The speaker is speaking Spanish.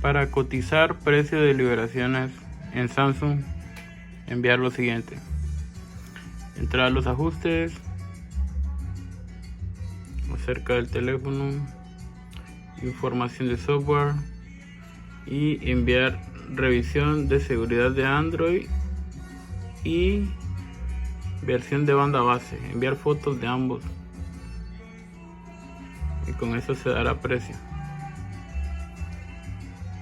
Para cotizar precio de liberaciones en Samsung, enviar lo siguiente: entrar a los ajustes, acerca del teléfono, información de software y enviar revisión de seguridad de Android y versión de banda base, enviar fotos de ambos y con eso se dará precio.